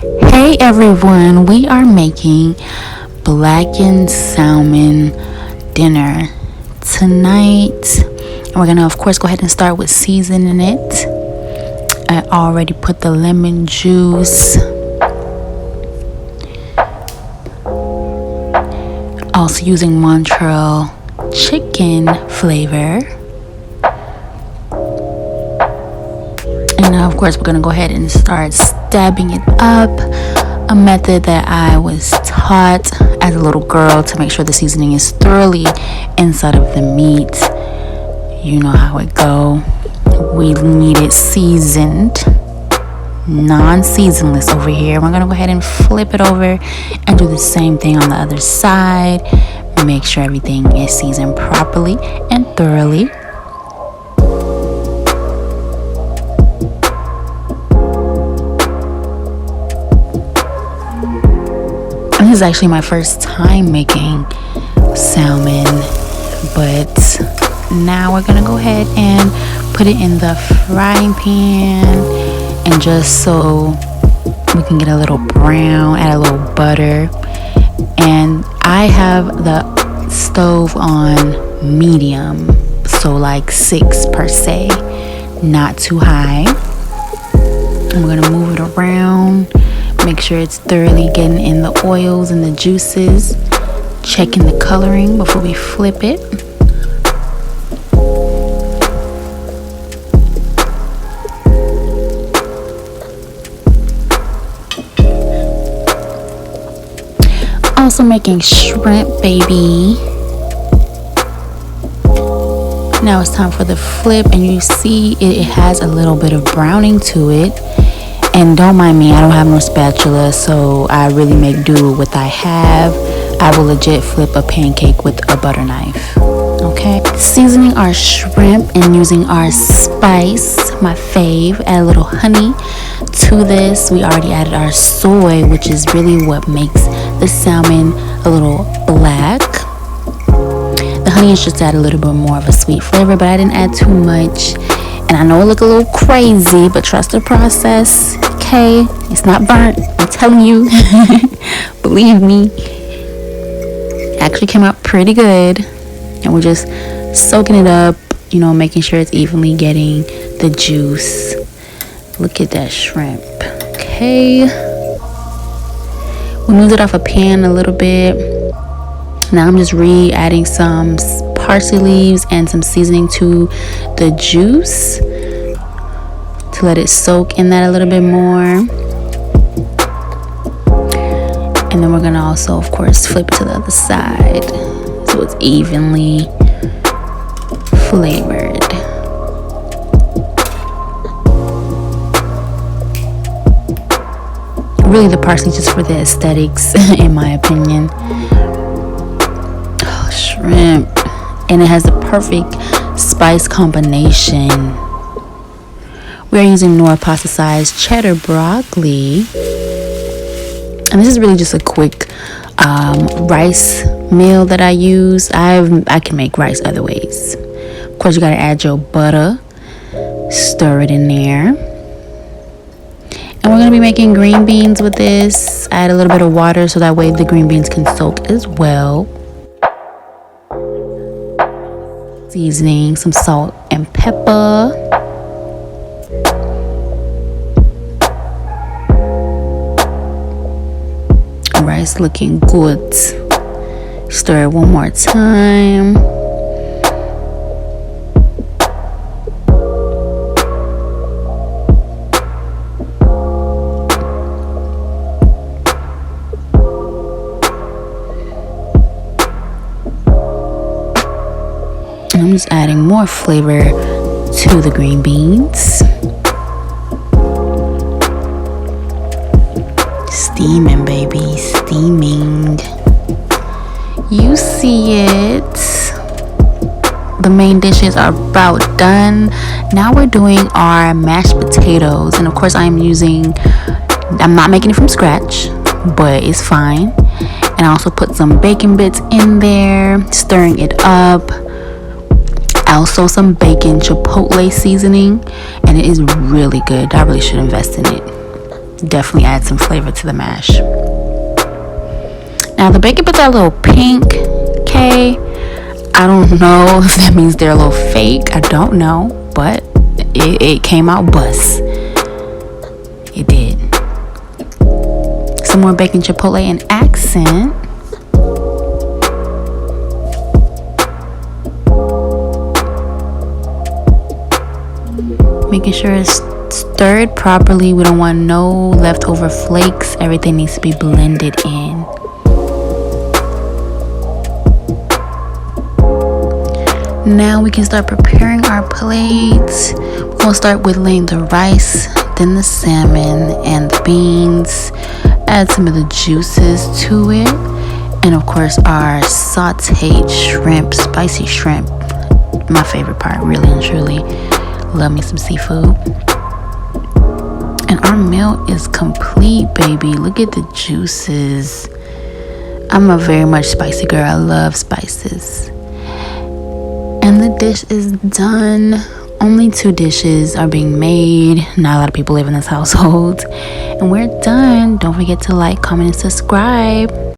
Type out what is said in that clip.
Hey everyone, we are making blackened salmon dinner tonight. And we're gonna, of course, go ahead and start with seasoning it. I already put the lemon juice. Also using Montreal chicken flavor. And now, of course, we're gonna go ahead and start stabbing it up, a method that I was taught as a little girl to make sure the seasoning is thoroughly inside of the meat. You know how it go. We need it seasoned, non-seasonless over here. We're gonna go ahead and flip it over and do the same thing on the other side. Make sure everything is seasoned properly and thoroughly. This is actually my first time making salmon, but now we're gonna go ahead and put it in the frying pan, and just so we can get a little brown, add a little butter. And I have the stove on medium, so like 6 per se, not too high. I'm gonna move it around. Make sure it's thoroughly getting in the oils and the juices. Checking the coloring before we flip it. Also making shrimp, baby. Now it's time for the flip, and you see it has a little bit of browning to it. And don't mind me, I don't have no spatula, so I really make do with what I have. I will legit flip a pancake with a butter knife. Okay, seasoning our shrimp and using our spice, my fave. Add a little honey to this. We already added our soy, which is really what makes the salmon a little black. The honey is just to add a little bit more of a sweet flavor, but I didn't add too much. And I know it look a little crazy, but trust the process, okay? It's not burnt, I'm telling you. Believe me. It actually came out pretty good. And we're just soaking it up, you know, making sure it's evenly getting the juice. Look at that shrimp, okay? We moved it off a pan a little bit. Now I'm just adding some parsley leaves and some seasoning to the juice to let it soak in that a little bit more. And then we're gonna also, of course, flip it to the other side so it's evenly flavored. Really, the parsley just for the aesthetics, in my opinion. Oh, shrimp. And it has the perfect spice combination. We are using Nora pasta size cheddar broccoli. And this is really just a quick rice meal that I use. I can make rice other ways. Of course, you gotta add your butter. Stir it in there. And we're gonna be making green beans with this. Add a little bit of water so that way the green beans can soak as well. Seasoning, some salt and pepper. Rice looking good. Stir it one more time. I'm just adding more flavor to the green beans. Steaming, baby, steaming. You see it. The main dishes are about done. Now we're doing our mashed potatoes, and of course I'm not making it from scratch, but it's fine. And I also put some bacon bits in there, stirring it up. Also some bacon chipotle seasoning, and it is really good. I really should invest in it. definitely add some flavor to the mash. Now the bacon put that little pink K. I don't know if that means they're a little fake. I don't know, but it came out bust. It did. Some more bacon chipotle and accent. Making sure it's stirred properly. We don't want no leftover flakes. Everything needs to be blended in. Now we can start preparing our plates. We're gonna start with laying the rice, then the salmon and the beans. Add some of the juices to it, and of course our sauteed shrimp, spicy shrimp. My favorite part, really and truly. Love me some seafood. And our meal is complete, baby. Look at the juices. I'm a very much spicy girl. I love spices. And the dish is done. Only 2 dishes are being made. Not a lot of people live in this household. And we're done. Don't forget to like, comment, and subscribe.